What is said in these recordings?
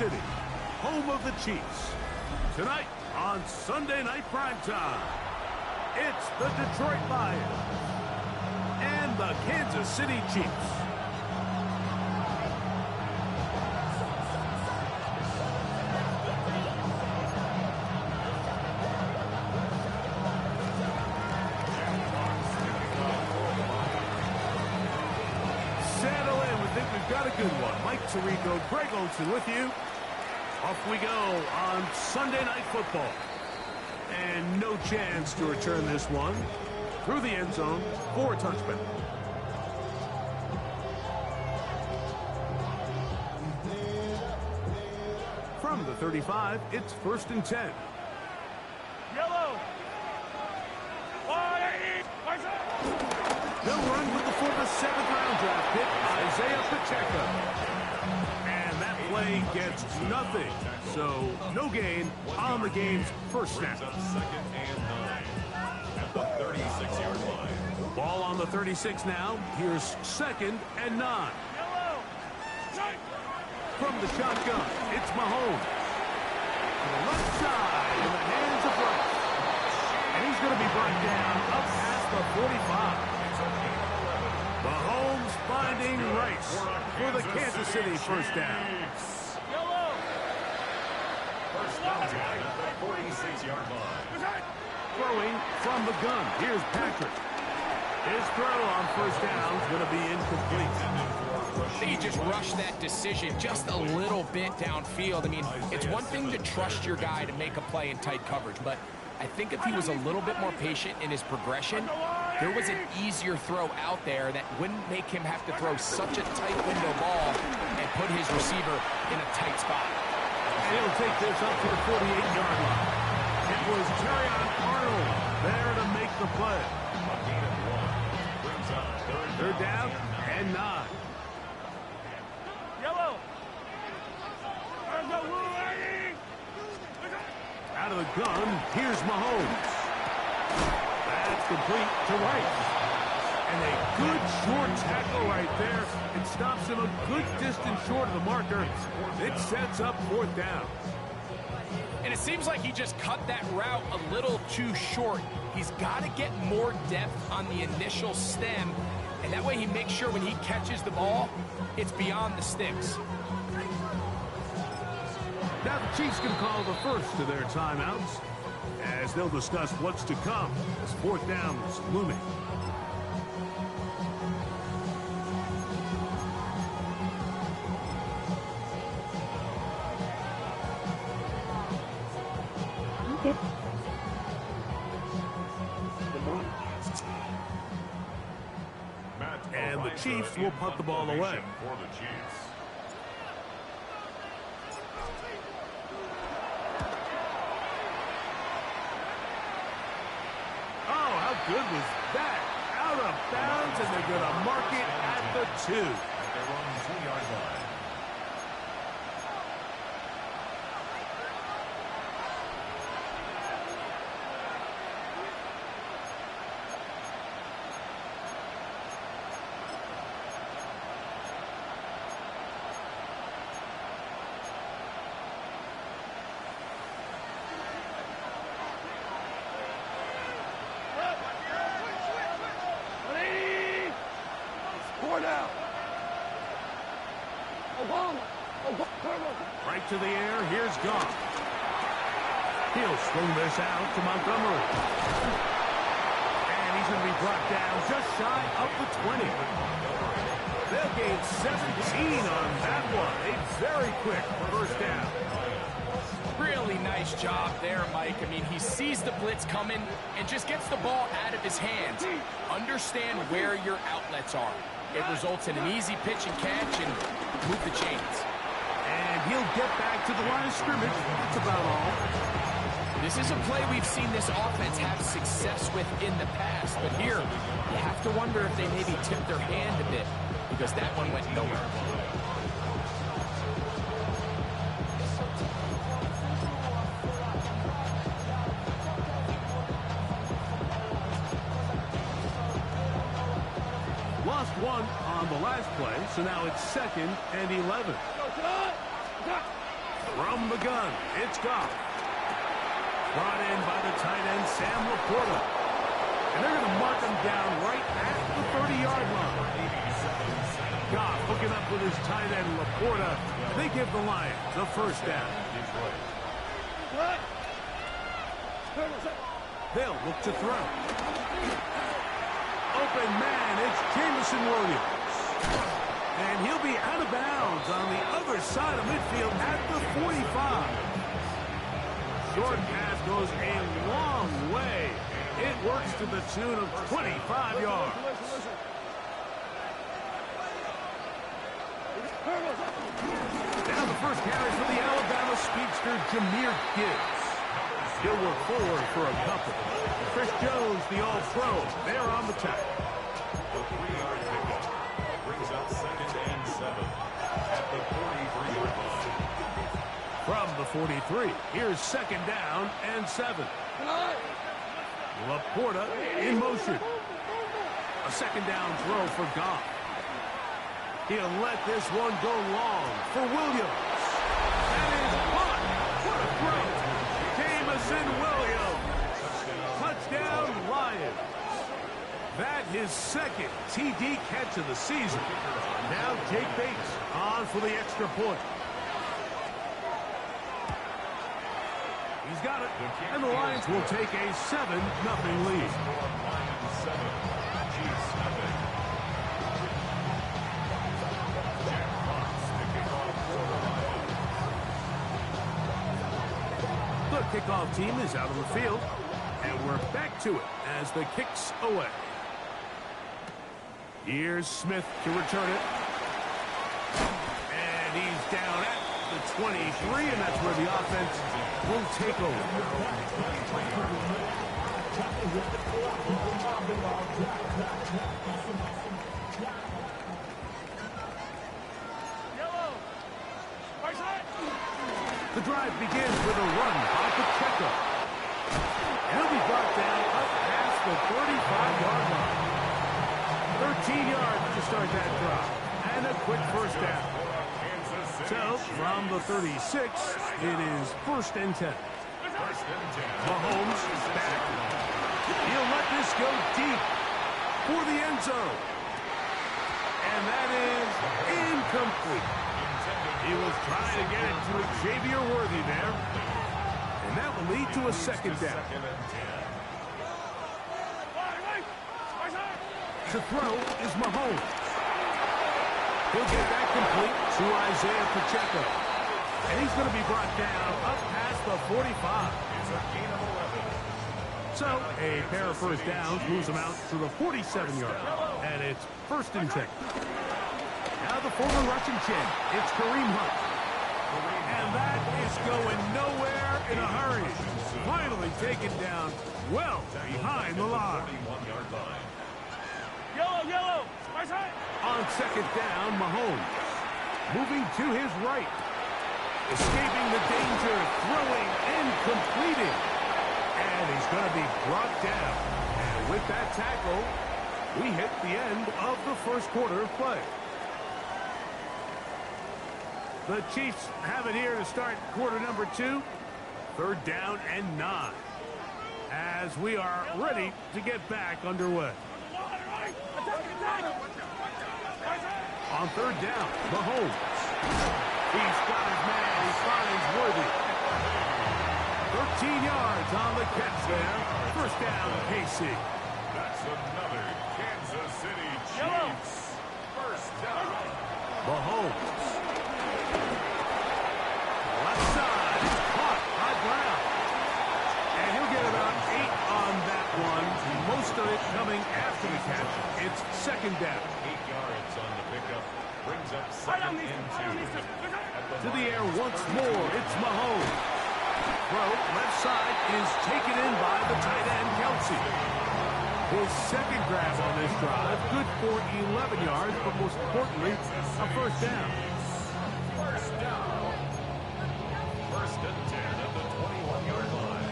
City, home of the Chiefs. Tonight on Sunday Night Primetime, it's the Detroit Lions and the Kansas City Chiefs. Got a good one. Mike Tirico, Greg Olsen with you. Off we go on Sunday Night Football. And no chance to return this one through the end zone for a touchback. From the 35, it's 1st and 10. Yellow. They'll run with the 7th round draft pick, Isaiah Pacheco. And that play gets nothing. So no gain on the game's first snap. Second and 9 at the 36-yard line. Ball on the 36 now. Here's 2nd and 9. From the shotgun, it's Mahomes. To the left side in the hands of Rice. And he's going to be brought down up past the 45. Mahomes finding Rice for the Kansas City first down. First down at the 46-yard line. Throwing from the gun. Here's Patrick. His throw on first down is going to be incomplete. He just rushed that decision just a little bit downfield. I mean, it's one thing to trust your guy to make a play in tight coverage, but I think if he was a little bit more patient in his progression, there was an easier throw out there that wouldn't make him have to throw such a tight window ball and put his receiver in a tight spot. And he'll take this up to the 48-yard line. It was Terrion Arnold there to make the play. A gain of 1. Brings up Third down and 9. Yellow. Out of the gun, here's Mahomes. That's complete to Rice. And a good short tackle right there. It stops him a good distance short of the marker. It sets up 4th down. And it seems like he just cut that route a little too short. He's got to get more depth on the initial stem, and that way he makes sure when he catches the ball, it's beyond the sticks. Now the Chiefs can call the first of their timeouts as they'll discuss what's to come as 4th down is looming. And the Chiefs will punt the ball away. For the Chiefs. Oh, how good was that? Out of bounds, and they're going to mark it at the 2. At their own 2-yard line. Right to the air, here's Goff. He'll swing this out to Montgomery. And he's going to be brought down just shy of the 20. They'll gain 17 on that one. A very quick first down. Really nice job there, Mike. I mean, he sees the blitz coming and just gets the ball out of his hands. Understand where your outlets are. It results in an easy pitch and catch and move the chains. And he'll get back to the line of scrimmage. That's about all. This is a play we've seen this offense have success with in the past. But here, you have to wonder if they maybe tipped their hand a bit because that one went nowhere. Lost one on the last play, so now it's 2nd and 11. From the gun, it's Goff. Brought in by the tight end, Sam Laporta. And they're going to mark him down right at the 30-yard line. Goff hooking up with his tight end, Laporta. They give the Lions a first down. They'll look to throw. Open man, it's Jameson Williams. And he'll be out of bounds on the other side of midfield at the 45. Short pass goes a long way. It works to the tune of 25 yards. Now the first carry for the Alabama speedster, Jahmyr Gibbs. He'll work forward for a couple. Chris Jones, the all-pro, there on the tackle. The 3-yard pickup brings up 2nd and 7 at the 43-yard line. From the 43, here's 2nd down and 7. Laporta in motion. A 2nd down throw for Goff. He'll let this one go long for Williams. That is caught. What a throw. Jameson Williams. Touchdown, Lions. That his 2nd TD catch of the season. Now Jake Bates on for the extra point. He's got it, and the Lions will take a 7-0 lead. The kickoff team is out on the field, and we're back to it as the kick's away. Here's Smith to return it. And he's down at the 23, and that's where the offense will take over. The drive begins with a run by Pacheco. And he'll be brought down up past the 35-yard line. 13 yards to start that drive. And a quick first down. So, from the 36, it is 1st and 10. Mahomes is back. He'll let this go deep for the end zone. And that is incomplete. He was trying to get it to Xavier Worthy there. And that will lead to a 2nd down. To throw is Mahomes. He'll get that complete to Isaiah Pacheco. And he's going to be brought down up past the 45. It's a gain of 11. So, a pair of first downs moves him out to the 47-yard line. And it's 1st and 10. Now the former Russian champ, it's Kareem Hunt. And that is going nowhere in a hurry. Finally taken down well behind the line. 41-yard line. Yellow. On 2nd down, Mahomes. Moving to his right. Escaping the danger, throwing and completing. And he's going to be brought down. And with that tackle, we hit the end of the first quarter of play. The Chiefs have it here to start quarter number 2. 3rd down and 9. As we are ready to get back underway. On 3rd down, Mahomes. He's got his man. He finds Worthy. 13 yards on the catch there. 1st down, KC. That's another Kansas City Chiefs. 1st down. Mahomes. Left side. Caught by Brown. And he'll get about 8 on that one. Most of it coming after the catch. It's 2nd down. 8 yards on the pickup. Brings up 2nd and 2. To the air once more. It's Mahomes. Throw left side is taken in by the tight end, Kelsey. His 2nd grab on this drive. Good for 11 yards, but most importantly, a 1st down. 1st down. 1st and 10 at the 21-yard line.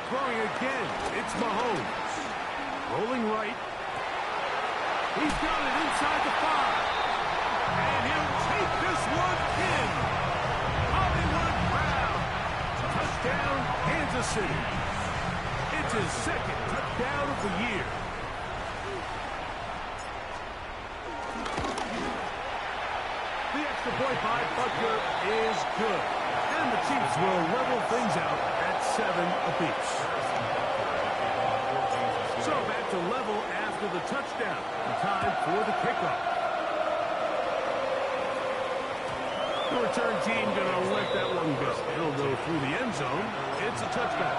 throwing again. It's Mahomes. Rolling right. He's got it inside the 5. And he'll take this one in. Hollywood Brown. Touchdown, Kansas City. It's his second touchdown of the year. The extra point by Butker is good. And the Chiefs will level things out at 7 apiece. So back to level after the touchdown. Time for the kickoff. The return team going to let that one go. It'll go through the end zone. It's a touchdown.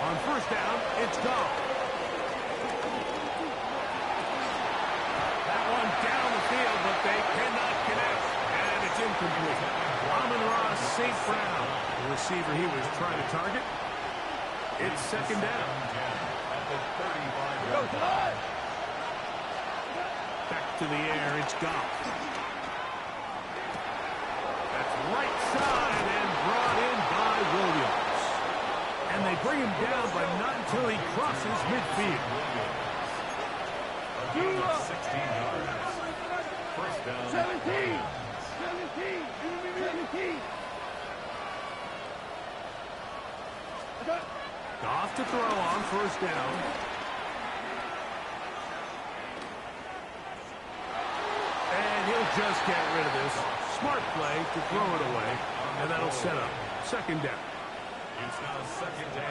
On first down, it's Goff. That one down the field, but they cannot connect. And it's incomplete. Amon-Ra St. Brown, the receiver he was trying to target. It's second down. Back to the air, it's Goff. That's right side and brought in by Williams. And they bring him down, but not until he crosses midfield. 16 yards. First down. 17. Goff to throw on first down. And he'll just get rid of this. Smart play to throw it away. And that'll set up second down. It's now second and 10.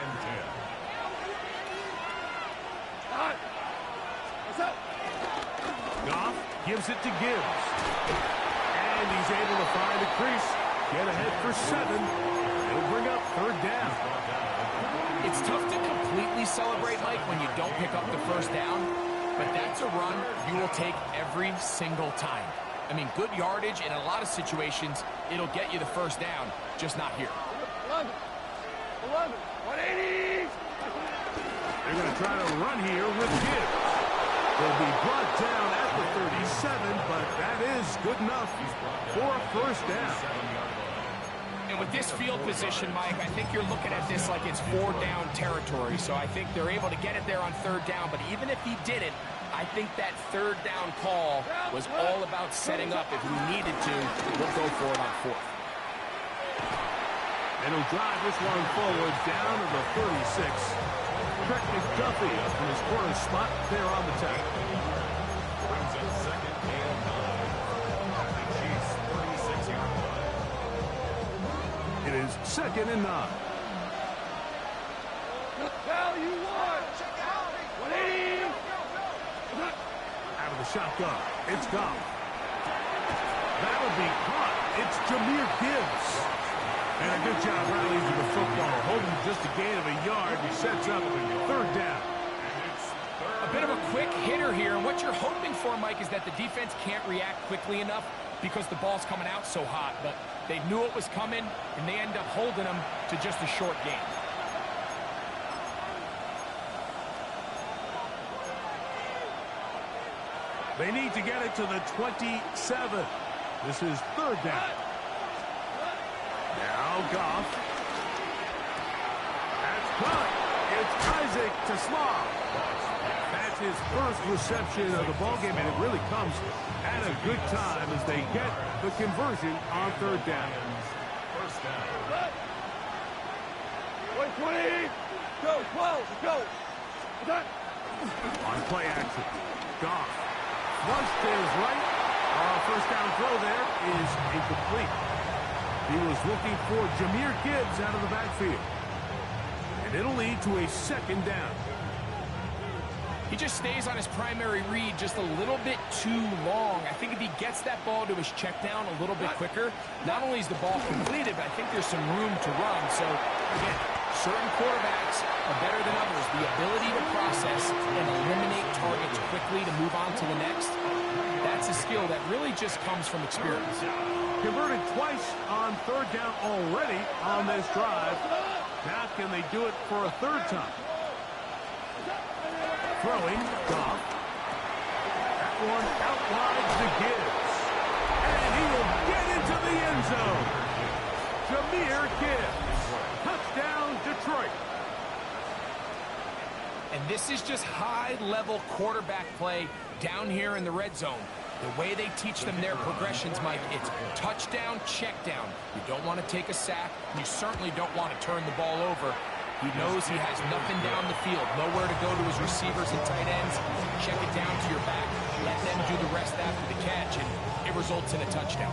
Goff gives it to Gibbs. And he's able to find a crease. Get ahead for 7. It'll bring up third down. It's tough to completely celebrate, Mike, when you don't pick up the first down, but that's a run you will take every single time. I mean, good yardage in a lot of situations, it'll get you the first down, just not here. 180. They're going to try to run here with Gibbs. They'll be brought down at the 37, but that is good enough for a first down. And with this field position, Mike, I think you're looking at this like it's 4-down territory. So I think they're able to get it there on third down. But even if he didn't, I think that third down call was all about setting up. If we needed to, we'll go for it on fourth. And he'll drive this one forward down to the 36. Trent McDuffie from his corner spot there on the tackle. Brings up second and 9. The Chiefs 36-yard line. It is second and 9. Cal, you won. 180. Out of the shotgun, it's Goff. That'll be caught. It's Jahmyr Gibbs. And a good job rallying to the football. Holding just a gain of a yard. He sets up third down. A bit of a quick hitter here. And what you're hoping for, Mike, is that the defense can't react quickly enough because the ball's coming out so hot. But they knew it was coming, and they end up holding them to just a short gain. They need to get it to the 27. This is third down. Now Goff. That's caught. It's Isaac Tesla. That's his first reception of the ballgame, and it really comes at a good time as they get the conversion on third down. First down. 120. Go, 12, go. On play action, Goff flushed to his right. First down throw there is incomplete. He was looking for Jahmyr Gibbs out of the backfield. And it'll lead to a second down. He just stays on his primary read just a little bit too long. I think if he gets that ball to his check down a little bit quicker, not only is the ball completed, but I think there's some room to run. So, again, certain quarterbacks are better than others. The ability to process and eliminate targets quickly to move on to the next, that's a skill that really just comes from experience. Converted twice on third down already on this drive. Now can they do it for a third time? Throwing, Goff. That one out wide to Gibbs. And he will get into the end zone. Jahmyr Gibbs. Touchdown, Detroit. And this is just high-level quarterback play down here in the red zone. The way they teach them their progressions, Mike, it's touchdown, check down. You don't want to take a sack. You certainly don't want to turn the ball over. He knows he has nothing down the field, nowhere to go to his receivers and tight ends. Check it down to your back. Let them do the rest after the catch, and it results in a touchdown.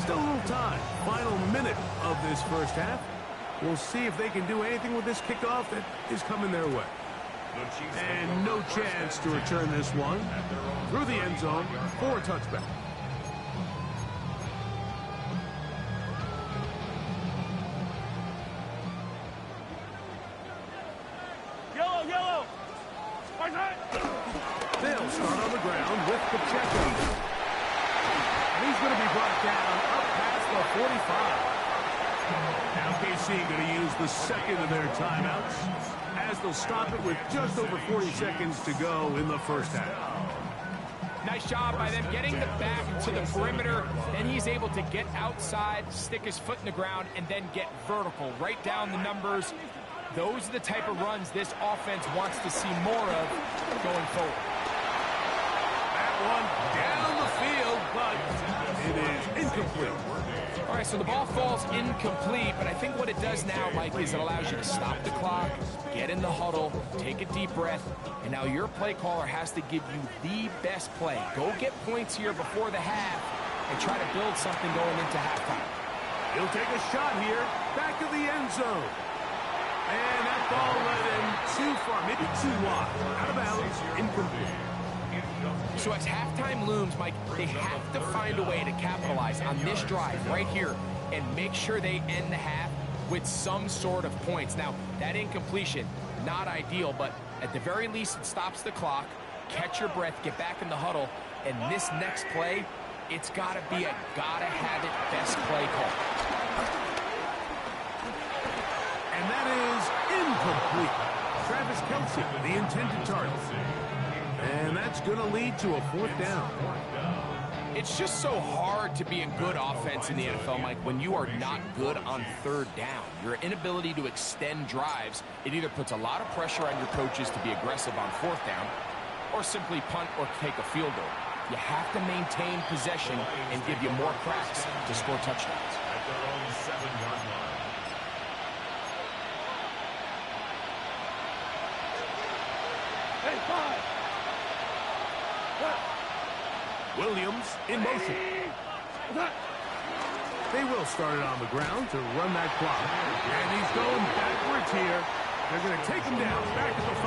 Still a little time. Final minute of this first half. We'll see if they can do anything with this kickoff that is coming their way. And no chance to return this one through the end zone for a touchback. Yellow, yellow. They'll start on the ground with Pacheco. And he's going to be brought down up past the 45. Now KC going to use the second of their timeouts as they'll stop it with just over 40 seconds to go in the first half. Nice job by them getting the back to the perimeter. Then he's able to get outside, stick his foot in the ground, and then get vertical. Right down the numbers. Those are the type of runs this offense wants to see more of going forward. That one down the field, but it is incomplete. All right, so the ball falls incomplete, but I think what it does now, Mike, is it allows you to stop the clock, get in the huddle, take a deep breath, and now your play caller has to give you the best play. Go get points here before the half and try to build something going into halftime. He'll take a shot here, back of the end zone. And that ball led him too far, maybe too wide. Out of bounds, incomplete. So as halftime looms, Mike, they have to find a way to capitalize on this drive right here and make sure they end the half with some sort of points. Now, that incompletion, not ideal, but at the very least, it stops the clock. Catch your breath, get back in the huddle, and this next play, it's got to be a gotta-have-it best play call. And that is incomplete. Travis Kelce, the intended target. And that's going to lead to a fourth down. It's just so hard to be a good offense in the NFL, Mike, when you are not good on third down. Your inability to extend drives, it either puts a lot of pressure on your coaches to be aggressive on fourth down or simply punt or take a field goal. You have to maintain possession and give you more cracks to score touchdowns. At their own 7-yard line. Hey, 5. Williams in motion. They will start it on the ground to run that clock. And he's going backwards here. They're going to take him down back at the 5.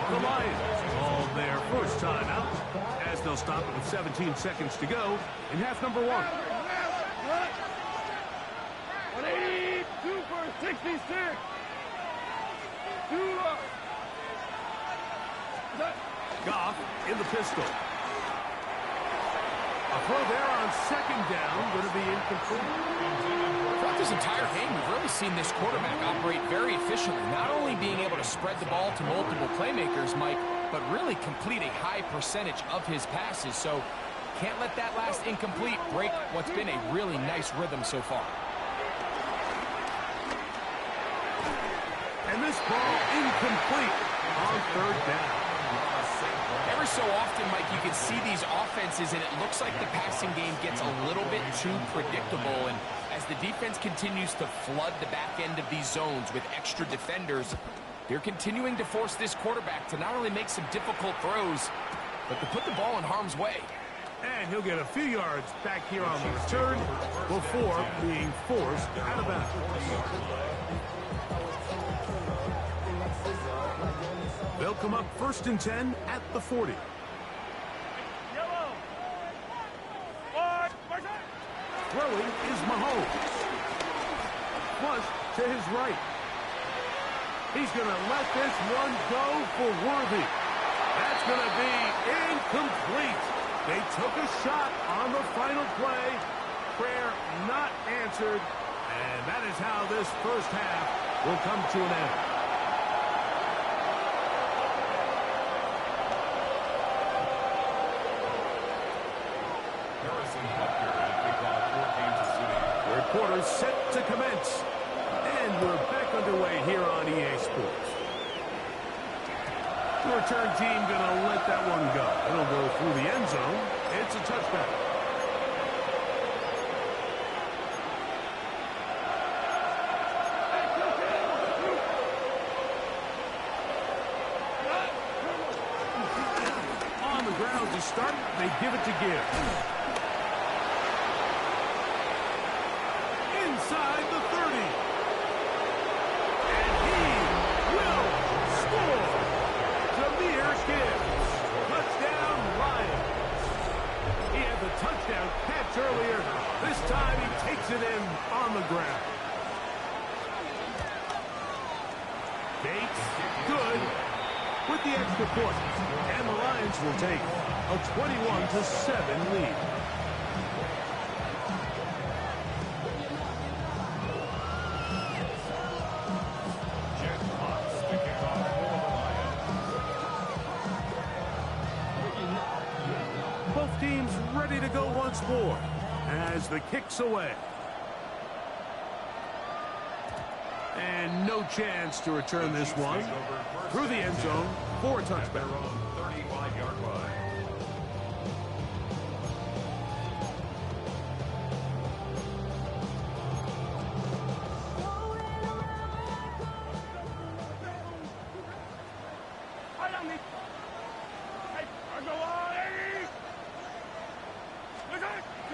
The Lions called their first time out as they'll stop it with 17 seconds to go in half number 1. 182 for 66. 2 Goff in the pistol. A throw there on second down, going to be incomplete. Throughout this entire game, we've really seen this quarterback operate very efficiently, not only being able to spread the ball to multiple playmakers, Mike, but really complete a high percentage of his passes. So can't let that last incomplete break what's been a really nice rhythm so far. And this ball incomplete on third down. Every so often, Mike, you can see these offenses, and it looks like the passing game gets a little bit too predictable. And as the defense continues to flood the back end of these zones with extra defenders, they're continuing to force this quarterback to not only make some difficult throws, but to put the ball in harm's way. And he'll get a few yards back here on the return before being forced out of bounds. They'll come up 1st and 10 at the 40. Yellow. Throwing is Mahomes. Flush to his right. He's going to let this one go for Worthy. That's going to be incomplete. They took a shot on the final play. Prayer not answered. And that is how this first half will come to an end. Harrison Butker has kicked off 4 Kansas City. Third quarter set to commence. And we're back underway here on EA Sports. The return team going to let that one go. It'll go through the end zone. It's a touchback. On the ground to start, they give it to Gibbs. Inside the 30. And he will score. Jahmyr Gibbs. Touchdown, Lions. He had the touchdown catch earlier. This time he takes it in on the ground. Bates, good, with the extra point. And the Lions will take a 21-7 lead. Jeff Potts, the kickoff for the Lions. Both teams ready to go once more as the kick's away. And no chance to return this one through the end zone for a touchback. Their own 35-yard line.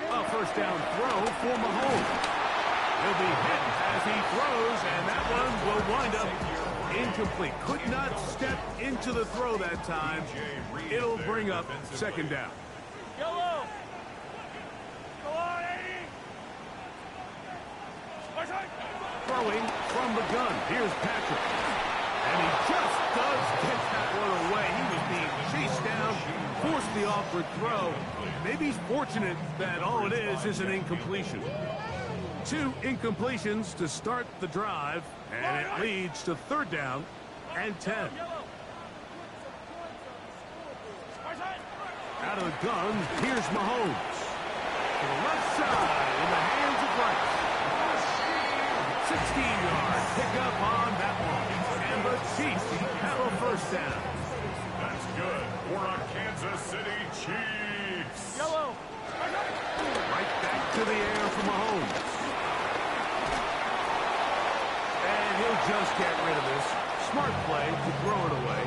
A first down throw for Mahomes. He'll be hit as he throws, and that one will wind up incomplete. Could not step into the throw that time. It'll bring up second down. Yellow. Go on, Eddie. Throwing from the gun. Here's Patrick. And he just does get that one away. He was being chased down, forced the awkward throw. Maybe he's fortunate that all it is an incompletion. 2 incompletions to start the drive, and it leads to third down and 10. Out of the gun, here's Mahomes. To the left side in the hands of Rice. 16-yard pickup on that one. And the Chiefs have a first down. That's good for our Kansas City Chiefs. Yellow. Right back to the air for Mahomes. And he'll just get rid of this. Smart play to throw it away.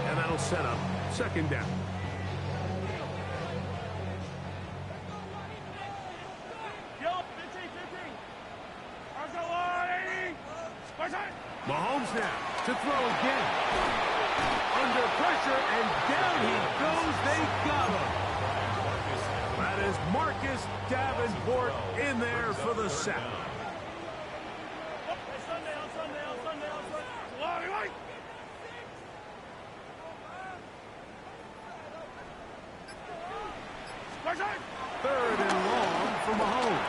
And that'll set up second down. Yellow. 15. Go on, Eddie. Mahomes now to throw again. Under pressure, and down he goes. They got him. That is Marcus Davenport in there for the sack. Third and long for Mahomes.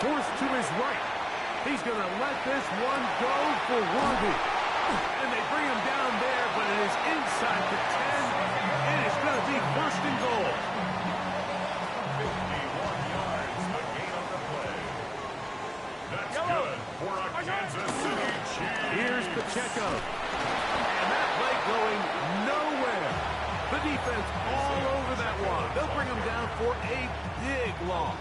Forced to his right. He's going to let this one go for Worthy. And they bring him down there, but it is inside the 10. And it's going to be first and goal. 51 yards, the gain on the play. That's good for our Kansas City Chiefs. Here's Pacheco. And that play going nowhere. The defense all over that one. They'll bring him down for a big loss.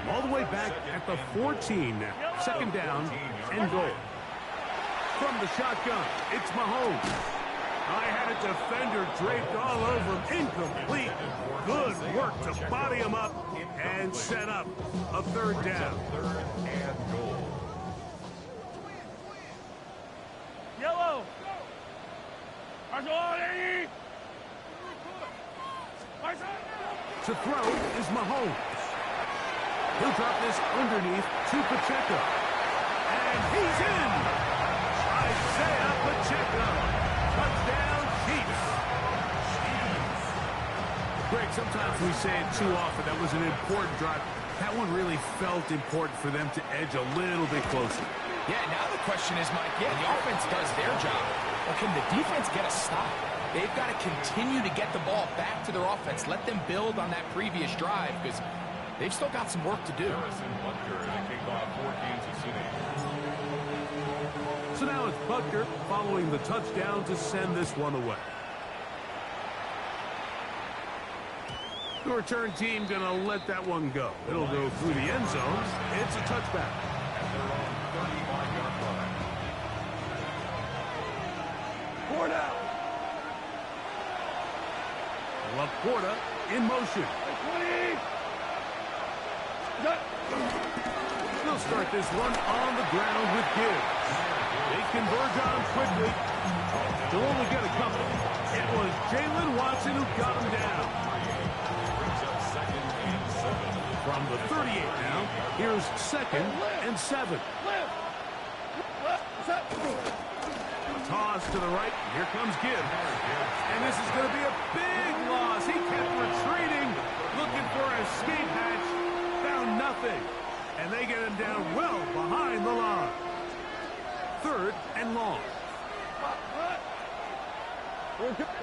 All the way back at the 14 now. Second down and goal. From the shotgun, it's Mahomes. I had a defender draped all over him. Incomplete. Good work to body him up and set up a third down. Third and goal. Yellow. Go on, Eddie. To throw is Mahomes. He'll drop this underneath to Pacheco. And he's in. Isaiah Pacheco. Touchdown, Chiefs. Greg Mike, sometimes we say it too often. That was an important drive. That one really felt important for them to edge a little bit closer. Yeah, now the question is, Mike, yeah, the offense does their job, but can the defense get a stop? They've got to continue to get the ball back to their offense. Let them build on that previous drive because they've still got some work to do. Harrison Butker to kick off for Kansas City. So now it's Butker following the touchdown to send this one away. The return team going to let that one go. It'll go through the end zone. It's a touchback. At their own 35-yard line. Porta. Laporta in motion. 20. They'll start this one on the ground with Gibbs. They converge on quickly. They'll only get a couple. It was Jalen Watson who got him down. From the 38 now, here's 2nd and 7. A toss to the right. Here comes Gibbs. And this is going to be a big loss. He kept retreating, looking for an escape hatch. Found nothing. And they get him down well behind the line. 3rd and long.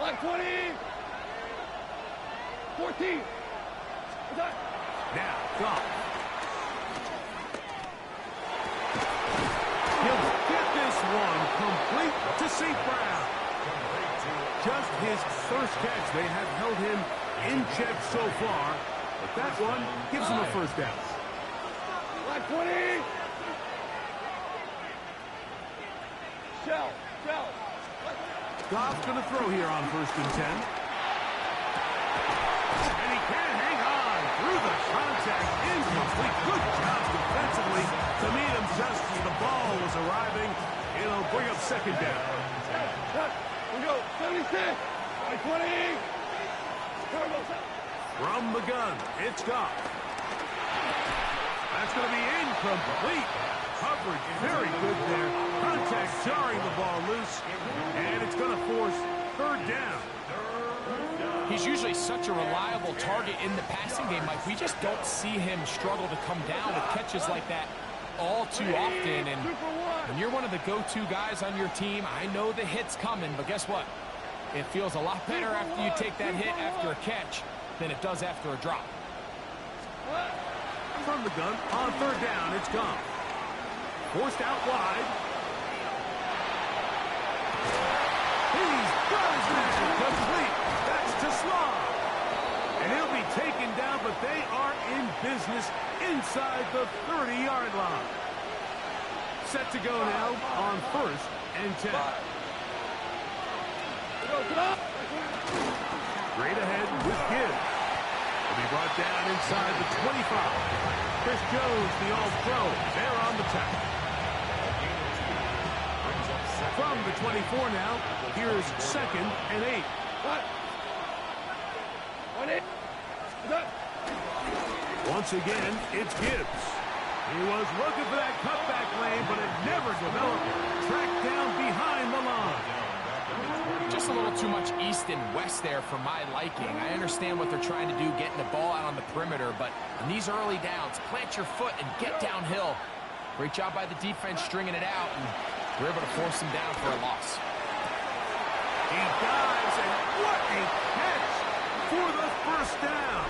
Like 20. 14. Now, Goff. He'll get this one complete to St. Brown. Just his first catch. They have held him in check so far, but that one gives him a first down. Like 20. Shell. Goff's going to throw here on 1st and 10. And he can't hang on through the contact. Incomplete. Good job defensively to meet him just as the ball was arriving. It'll bring up 2nd down. We go. 76. Like 20. From the gun, it's Goff. That's going to be incomplete. Coverage very good there. Contact jarring the ball loose. And it's going to force 3rd down. He's usually such a reliable target in the passing game, Mike. We just don't see him struggle to come down with catches like that all too often. And when you're one of the go-to guys on your team, I know the hit's coming, but guess what? It feels a lot better after you take that hit after a catch than it does after a drop. From the gun, on 3rd down, it's Goff. Forced out wide. He's got his man complete. That's to Slav. And he'll be taken down, but they are in business inside the 30-yard line. Set to go now on 1st and 10. Straight ahead with Gibbs. Will be brought down inside the 25. Chris Jones, the all-pro, there on the tackle. From the 24 now, here's 2nd and 8. Once again, it's Gibbs. He was looking for that cutback lane, but it never developed. Tracked down behind the line. Just a little too much east and west there for my liking. I understand what they're trying to do, getting the ball out on the perimeter, but in these early downs, plant your foot and get downhill. Great job by the defense stringing it out, and we're able to force him down for a loss. He dives, and what a catch for the 1st down.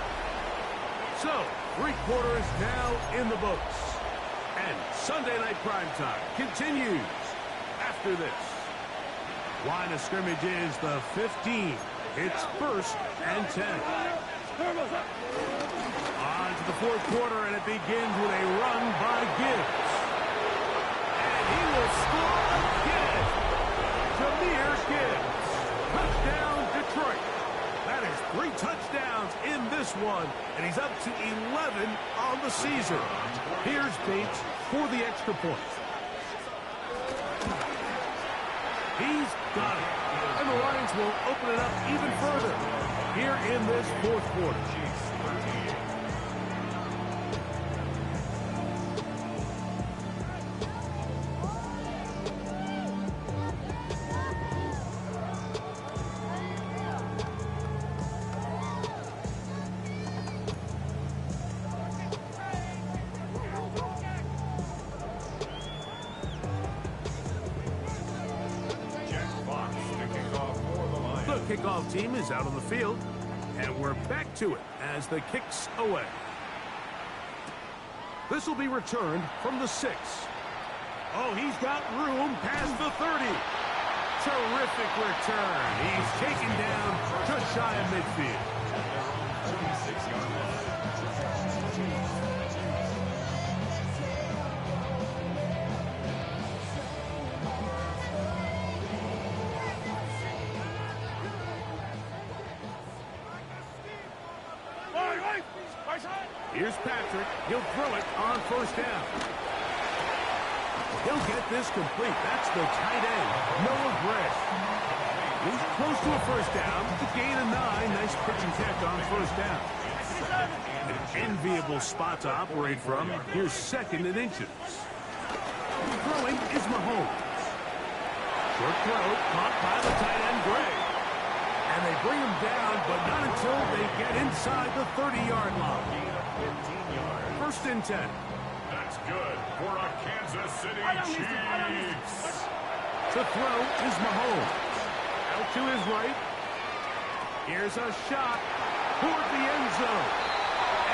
So, 3 quarters now in the books. And Sunday Night Primetime continues after this. Line of scrimmage is the 15. It's 1st and 10. On to the 4th quarter, and it begins with a run by Gibbs. And he will score again. Jahmyr Gibbs. Touchdown, Detroit. That is 3 touchdowns in this one, and he's up to 11 on the season. Here's Bates for the extra point. He's got it. And the Lions will open it up even further here in this 4th quarter. The kickoff team is out on the field, and we're back to it as the kick's away. This will be returned from the 6. Oh, he's got room past the 30. Terrific return. He's taken down just shy of midfield. Here's Patrick. He'll throw it on first down. He'll get this complete. That's the tight end, Noah Gray. He's close to a first down. The gain of 9. Nice pitch and catch on first down. An enviable spot to operate from. Here's 2nd and inches. Throwing is Mahomes. Short throw caught by the tight end, Gray. And they bring him down, but not until they get inside the 30-yard line. 15 yards. 1st and 10. That's good for a Kansas City Chiefs. The throw is Mahomes. Out to his right. Here's a shot toward the end zone.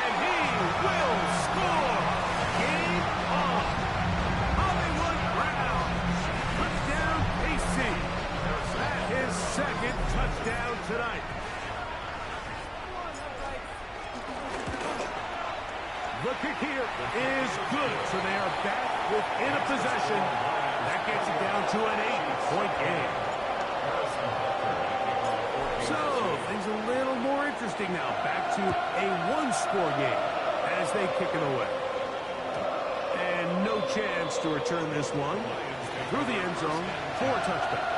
And he will score. Game on. Hollywood Brown. Touchdown, KC. That is 2nd touchdown tonight. The kick here is good, so they are back within a possession. That gets it down to an 8-point game. So, things a little more interesting now. Back to a 1-score game as they kick it away. And no chance to return this one. Through the end zone for a touchdown.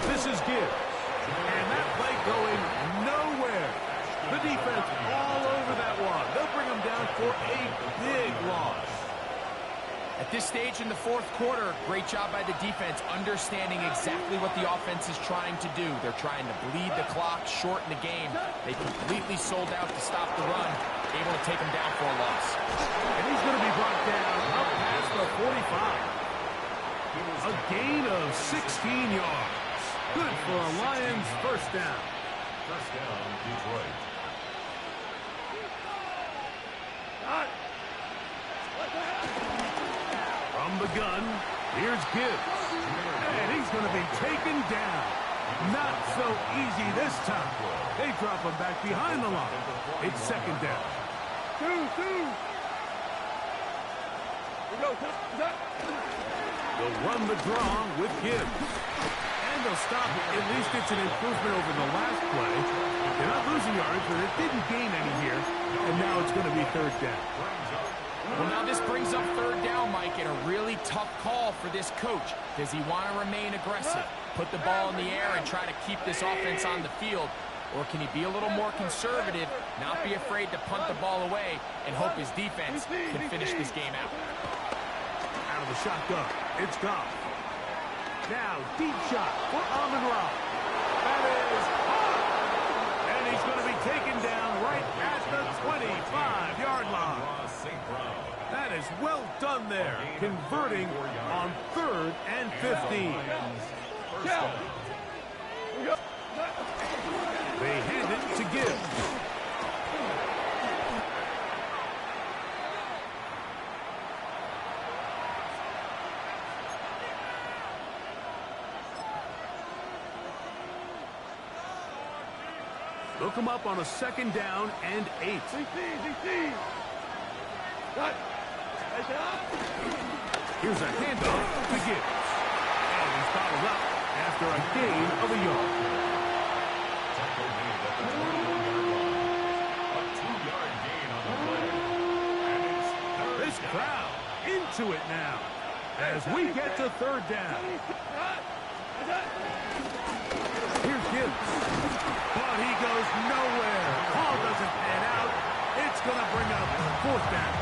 This is Gibbs. And that play going nowhere. The defense all over that one. They'll bring him down for a big loss. At this stage in the 4th quarter, great job by the defense understanding exactly what the offense is trying to do. They're trying to bleed the clock, shorten the game. They completely sold out to stop the run, able to take him down for a loss. And he's going to be brought down up past the 45. A gain of 16 yards. Good for a Lions first down. First down, Detroit. From the gun, here's Gibbs. And he's going to be taken down. Not so easy this time. They drop him back behind the line. It's 2nd down. 2. They'll run the draw with Gibbs. And they'll stop it. At least it's an improvement over the last play. They're not losing yards, but it didn't gain any here. And now it's going to be 3rd down. Well, now this brings up 3rd down, Mike, and a really tough call for this coach. Does he want to remain aggressive, put the ball in the air and try to keep this offense on the field? Or can he be a little more conservative, not be afraid to punt the ball away, and hope his defense can finish this game out? Out of the shotgun, it's Goff. Now, deep shot for Amon-Ra. That is hot. And he's going to be taken down right at the 25-yard line. That is well done there, converting on 3rd and 15. They hand it to Gibbs. Look him up on a 2nd down and 8. Here's a handoff to Gibbs. And he's fouled up after a gain of a yard. A 2-yard gain on the play. This crowd into it now as we get to 3rd down. Here's Gibbs. But he goes nowhere. Ball doesn't pan out. It's going to bring up 4th down.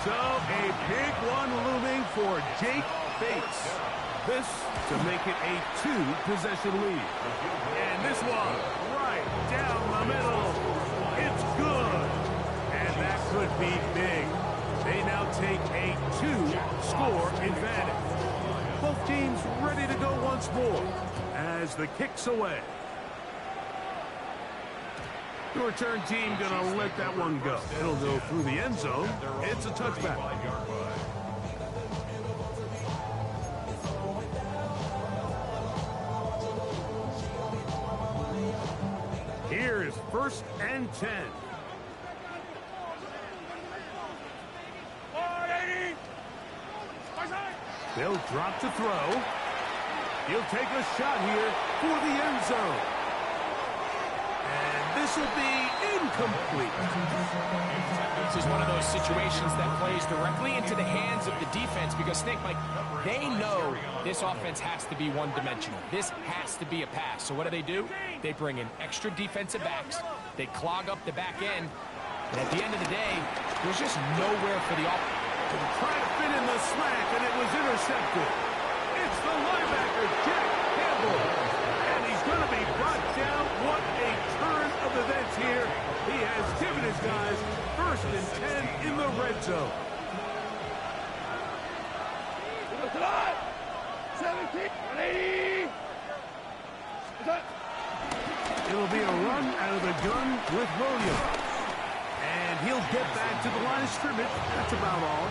So a big one looming for Jake Bates. This to make it a 2-possession lead. And this one right down 2-score advantage. Both teams ready to go once more as the kick's away. The return team gonna let that one go. It'll go through the end zone. It's a touchback. Here is 1st and 10. They'll drop to throw. He'll take a shot here for the end zone. And this will be incomplete. This is one of those situations that plays directly into the hands of the defense because, think, Mike, they know this offense has to be one-dimensional. This has to be a pass. So what do? They bring in extra defensive backs. They clog up the back end. And at the end of the day, there's just nowhere for the offense. Trying to fit in the slant, and it was intercepted. It's the linebacker, Jack Campbell. And he's going to be brought down. What a turn of events here. He has given his guys 1st and 10 in the red zone. 17, 180. It'll be a run out of the gun with Williams. And he'll get back to the line of scrimmage. That's about all.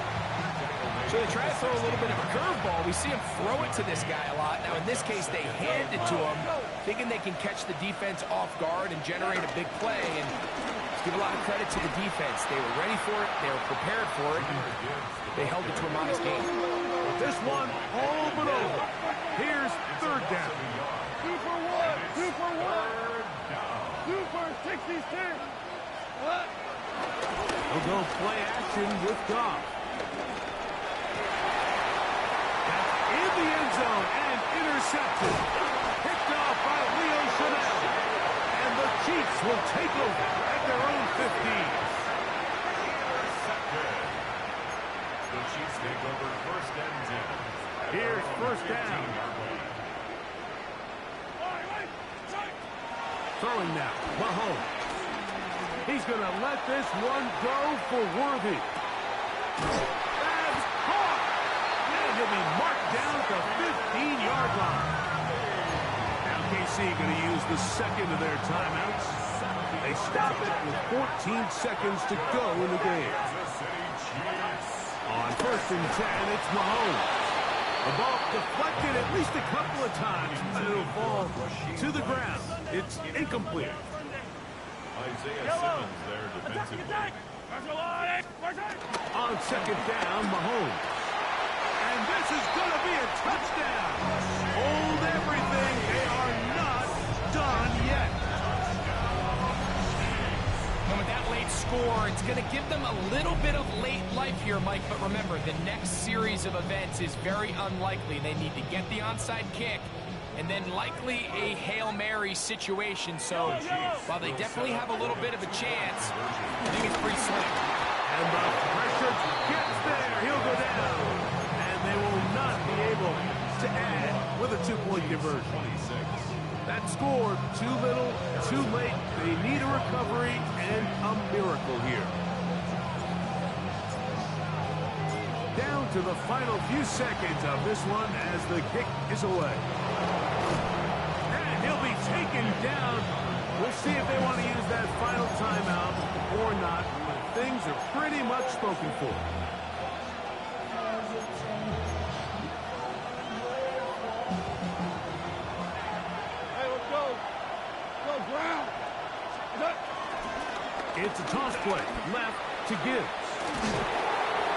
So they try to throw a little bit of a curveball. We see him throw it to this guy a lot. Now, in this case, they hand it to him, thinking they can catch the defense off guard and generate a big play. And let's give a lot of credit to the defense. They were ready for it. They were prepared for it. And they held it to a modest game. This one all but over. Here's 3rd down. 2 for 1. 2 for 1. 2 for 66. What? He'll go play action with Goff. That's in the end zone and intercepted. Picked off by Leo Chanel. And the Chiefs will take over at their own 15. The Chiefs take over 1st and 10. Here's 1st down. Throwing now, Mahomes. He's going to let this one go for Worthy. That's caught. And he'll be marked down at the 15-yard line. Now KC going to use the 2nd of their timeouts. They stop it with 14 seconds to go in the game. On 1st and 10, it's Mahomes. The ball deflected at least a couple of times, but it'll fall to the ground. It's incomplete. Isaiah Simmons there defensively. On 2nd down, Mahomes. And this is going to be a touchdown. Hold everything. They are not done yet. And with that late score, it's going to give them a little bit of late life here, Mike. But remember, the next series of events is very unlikely. They need to get the onside kick and then likely a Hail Mary situation. So while they definitely have a little bit of a chance, I think it's pretty slim. And the pressure gets there. He'll go down. And they will not be able to add with a 2-point conversion. That score, too little, too late. They need a recovery and a miracle here. Down to the final few seconds of this one as the kick is away. And he'll be taken down. We'll see if they want to use that final timeout or not. Things are pretty much spoken for. Hey, let's go. Go, ground. It's a toss play. Left to Gibbs.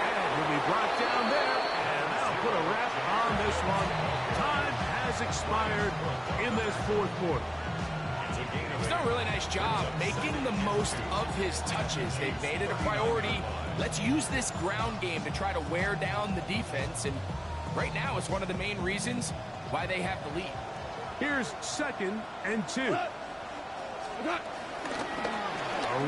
And he'll be brought down there. And that'll put a wrap on this one. Time has expired in this 4th quarter. He's done a really nice job making the most of his touches. They've made it a priority. Let's use this ground game to try to wear down the defense. And right now, it's one of the main reasons why they have the lead. Here's 2nd and 2. A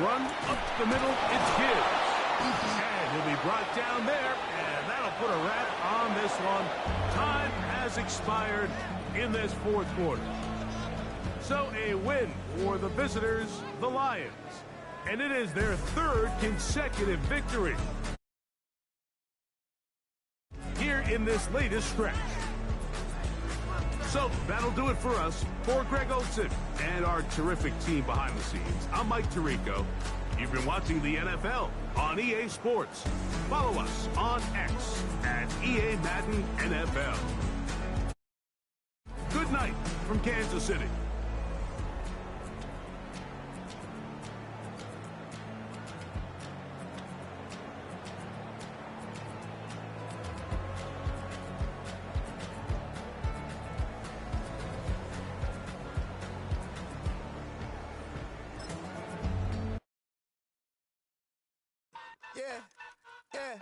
run up the middle. It's Gibbs. And he'll be brought down there. And that'll put a wrap on this one. Time has expired in this 4th quarter. So a win for the visitors, the Lions. And it is their 3rd consecutive victory. in this latest stretch. So that'll do it for us. For Greg Olson and our terrific team behind the scenes, I'm Mike Tirico. You've been watching the NFL on EA Sports. Follow us on X at EA Madden NFL. Good night from Kansas City. Yeah, yeah.